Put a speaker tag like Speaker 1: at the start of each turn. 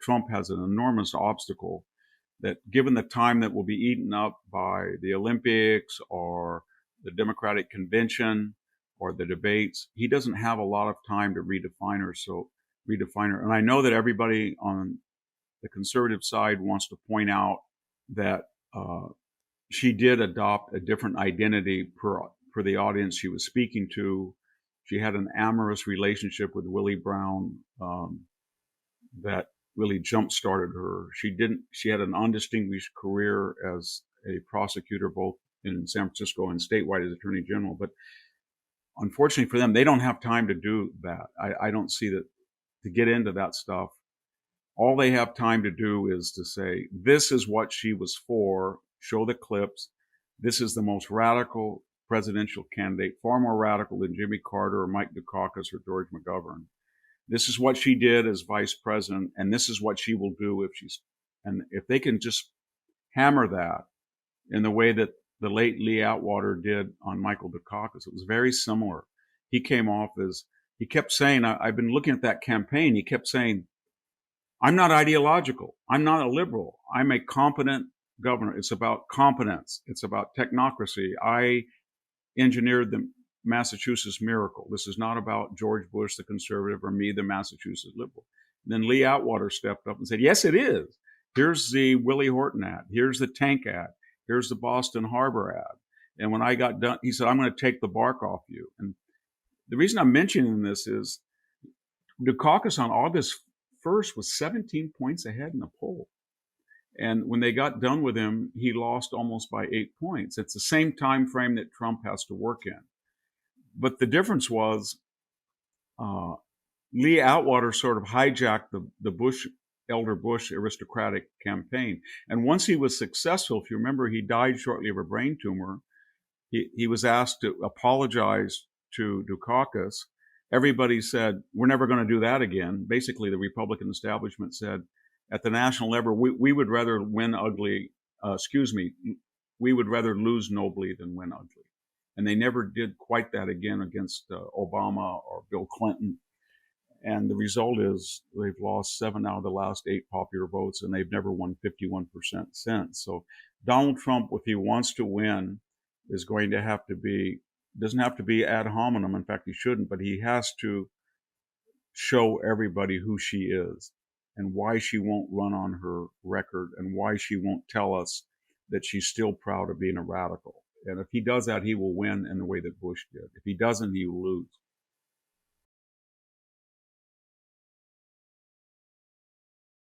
Speaker 1: Trump has an enormous obstacle that, given the time that will be eaten up by the Olympics or the Democratic convention or the debates, he doesn't have a lot of time to redefine her. And I know that everybody on the conservative side wants to point out that she did adopt a different identity for the audience she was speaking to. She had an amorous relationship with Willie Brown that really jump-started her. She had an undistinguished career as a prosecutor, both in San Francisco and statewide as Attorney General. But unfortunately for them, they don't have time to do that. I don't see that, to get into that stuff. All they have time to do is to say, this is what she was for, show the clips. This is the most radical presidential candidate, far more radical than Jimmy Carter or Mike Dukakis or George McGovern. This is what she did as vice president, and this is what she will do if they can just hammer that in the way that the late Lee Atwater did on Michael Dukakis. It was very similar. He kept saying, I've been looking at that campaign, he kept saying, I'm not ideological. I'm not a liberal. I'm a competent governor. It's about competence. It's about technocracy. I engineered the Massachusetts miracle. This is not about George Bush, the conservative, or me, the Massachusetts liberal. And then Lee Atwater stepped up and said, yes, it is. Here's the Willie Horton ad. Here's the tank ad. Here's the Boston Harbor ad. And when I got done, he said, I'm going to take the bark off you. And the reason I'm mentioning this is Dukakis on August 1st was 17 points ahead in the poll. And when they got done with him, he lost almost by 8 points. It's the same time frame that Trump has to work in. But the difference was Lee Atwater sort of hijacked the Elder Bush aristocratic campaign. And once he was successful, if you remember, he died shortly of a brain tumor. He was asked to apologize to Dukakis. Everybody said, we're never going to do that again. Basically, the Republican establishment said, at the national level, we would rather win ugly, we would rather lose nobly than win ugly. And they never did quite that again against Obama or Bill Clinton. And the result is they've lost 7 out of the last 8 popular votes, and they've never won 51% since. So Donald Trump, if he wants to win, is going to have to be, doesn't have to be ad hominem. In fact, he shouldn't, but he has to show everybody who she is and why she won't run on her record and why she won't tell us that she's still proud of being a radical. And if he does that, he will win in the way that Bush did. If he doesn't, he will lose.